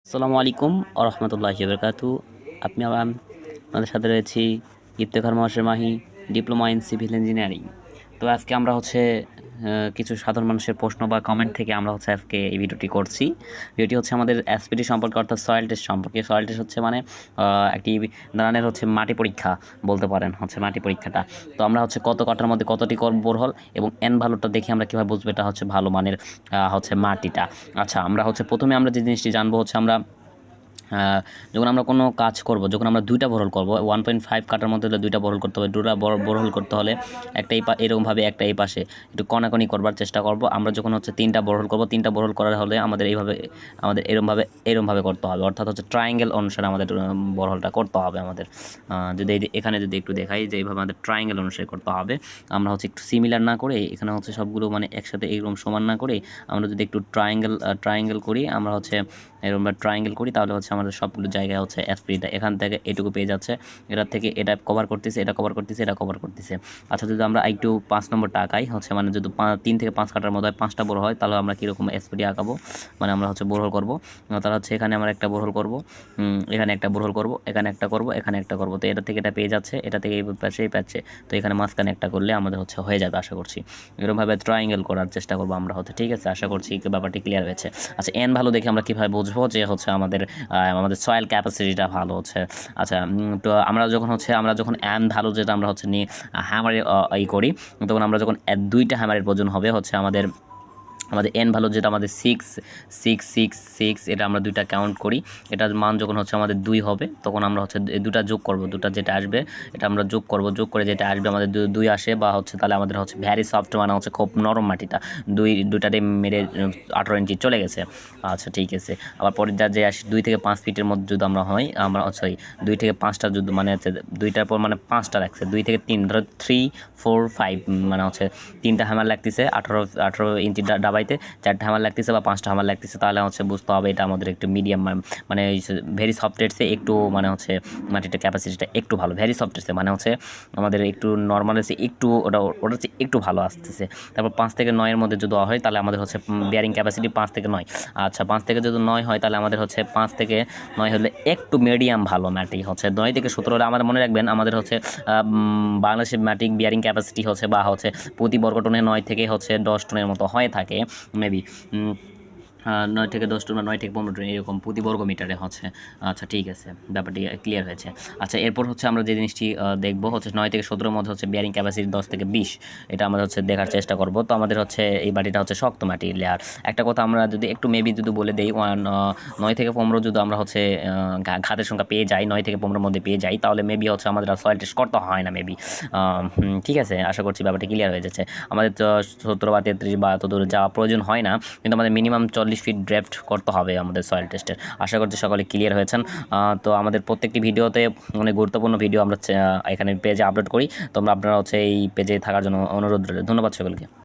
আসসালামু আলাইকুম ওয়া রাহমাতুল্লাহি ওয়া বারাকাতুহু। আপনাদের সাথে রয়েছি ইফতেখার মহাশয় Mahi, diploma in civil engineering. তো আজকে আমরা কিছু সাধারণ মানুষের প্রশ্ন বা কমেন্ট থেকে আমরা আজকে এই ভিডিওটি করছি। ভিডিওটি হচ্ছে আমাদের এসপিটি সম্পর্কে, অর্থাৎ সয়েল টেস্ট সম্পর্কে। সয়েল টেস্ট হচ্ছে মানে একটি ধরনের মাটি পরীক্ষা বলতে পারেন, মাটি পরীক্ষাটা। তো আমরা কত কাঠার মধ্যে কতটি বোরহল এবং এন ভ্যালুটা দেখে আমরা কীভাবে বুঝবো এটা ভালো মানের মাটিটা। আচ্ছা, আমরা প্রথমে আমরা যে জিনিসটি জানবো আমরা যখন আমরা কোনো কাজ করব, যখন আমরা দুইটা বোরহল করব 1.5 কাঠার মধ্যে দুইটা বোরহল করতে হবে। দুটা বোরহল করতে হলে একটা এরকমভাবে একটা এই পাশে একটু কনাকনি করবার চেষ্টা করব। আমরা যখন তিনটা বোরহল করব, তিনটা বোরহল করার হলে আমাদের এরমভাবে করতে হবে, অর্থাৎ ট্রায়াঙ্গেল অনুসারে আমাদের বোরহলটা করতে হবে। আমাদের যদি এখানে যদি একটু দেখাই যে এইভাবে আমাদের ট্রায়াঙ্গেল অনুসারে করতে হবে। আমরা একটু সিমিলার না করে, এখানে সবগুলো মানে একসাথে এইরকম সমান না করে আমরা যদি একটু ট্রায়াঙ্গেল করি, আমরা এরকম ট্রায়াঙ্গেল করি, তাহলে আমাদের সবগুলো জায়গায় এসপিটা এখান থেকে এটুকু পেয়ে যাচ্ছে। এটা থেকে এটা কভার করতেছে, এটা কভার করতেছে, এটা কভার করতেছে। আচ্ছা, যদি আমরা একটু 5 নম্বর টাকাই মানে যদি 3 থেকে 5 কাটার মধ্যে 5টা বোর হয়, তাহলে আমরা কীরকম এসপিডি আঁকাবো, মানে আমরা বোরহল করবো। তাহলে এখানে আমরা একটা বোরহল করবো, এখানে একটা বোরহল করবো, এখানে একটা করবো, এখানে একটা করবো। তো এটা থেকে এটা পেয়ে যাচ্ছে, এটা থেকে এই পাচ্ছে। তো এখানে মাঝখানে একটা করলে আমাদের হয়ে যাবে আশা করছি। এরকমভাবে ট্রায়াঙ্গেল করার চেষ্টা করবো আমরা ঠিক আছে, আশা করছি ব্যাপারটি ক্লিয়ার হয়েছে। আচ্ছা, এন ভালো দেখে আমরা কীভাবে বুঝবো যে আমাদের সয়েল ক্যাপাসিটিটা ভালো আচ্ছা, তো আমরা যখন এন ভালো যেটা আমরা নিয়ে হ্যামারে করি, তখন আমরা যখন দুইটা হ্যামারের প্রয়োজন হবে আমাদের এন ভ্যালু যেটা আমাদের 6 এটা আমরা দুইটা কাউন্ট করি। এটার মান যখন আমাদের 2 হবে, তখন আমরা দুটা যোগ করব, দুটা যেটা আসবে এটা আমরা যোগ করে যেটা আসবে আমাদের 2 আসে, বা তাহলে আমাদের ভ্যারি সফট, মানে খুব নরম মাটিটা দুইটাতে মেরে 18 ইঞ্চি চলে গেছে। আচ্ছা, ঠিক আছে। আবার পরে যে আসে 2 থেকে 5 ফিটের মধ্যে যদি আমরা 2 থেকে 5টা যদি মানে দুইটার পর মানে 5টা লাগছে, 2 থেকে 3, ধরো 3, 4, 5 মানে 3টা হ্যামার লাগতেছে 18 ইঞ্চি ডাবাইতে, 4টা হ্যামার লাগতেছে বা 5টা হ্যামার লাগতেছে, তাহলে বুঝতে হবে এটা আমাদের একটু মিডিয়াম, মানে ভেরি সফটেরসে একটু মানে মাটিটা ক্যাপাসিটিটা একটু ভালো। ভেরি সফটেরসে মানে আমাদের একটু নর্মালেসে একটু ওটা একটু ভালো আসতেছে। তারপর 5 থেকে 9 মধ্যে যদি দেওয়া হয়, তাহলে আমাদের বিয়ারিং ক্যাপাসিটি 5 থেকে 9। আচ্ছা, 5 থেকে যদি 9 হয়, তাহলে আমাদের 5 থেকে 9 হলে একটু মিডিয়াম ভালো মাটি 9 থেকে 17 হলে আমাদের মনে রাখবেন আমাদের বাংলাদেশের মাটি বিয়ারিং ক্যাপাসিটি বা প্রতি বর্গ টনে 9 থেকে 10 টনের মতো হয়ে থাকে মেবি। 9 থেকে 10 টন বা 9 থেকে 15 টন এরকম প্রতি বর্গ মিটারে আচ্ছা, ঠিক আছে, ব্যাপারটি ক্লিয়ার হয়েছে। আচ্ছা, এরপর আমরা যে জিনিসটি দেখবো 9 থেকে 17 মধ্যে বিয়ারিং ক্যাপাসিটি 10 থেকে 20, এটা আমরা দেখার চেষ্টা করব। তো আমাদের এই মাটিটা শক্ত মাটি লেয়ার। একটা কথা আমরা যদি একটু মেবি যদি বলে দেই, 9 থেকে 15 যদি আমরা ঘাতের সংখ্যা পেয়ে যাই, 9 থেকে 15 মধ্যে পেয়ে যাই, তাহলে মেবি আমাদের সয়েল টেস্ট করতে হয় না মেবি। ঠিক আছে, আশা করছি ব্যাপারটা ক্লিয়ার হয়ে যাচ্ছে। আমাদের 17 বা 33 বা এত দূরে যাওয়া প্রয়োজন হয় না, কিন্তু আমাদের মিনিমাম 40 ফিট ড্রেফট করতে হবে আমাদের সয়েল টেস্টের। আশা করছি সকলে ক্লিয়ার হয়েছেন। তো আমাদের প্রত্যেকটি ভিডিওতে অনেক গুরুত্বপূর্ণ ভিডিও আমরা এখানে পেজে আপলোড করি। তোমরা আপনারা এই পেজে থাকার জন্য অনুরোধ রইল। ধন্যবাদ সকলকে।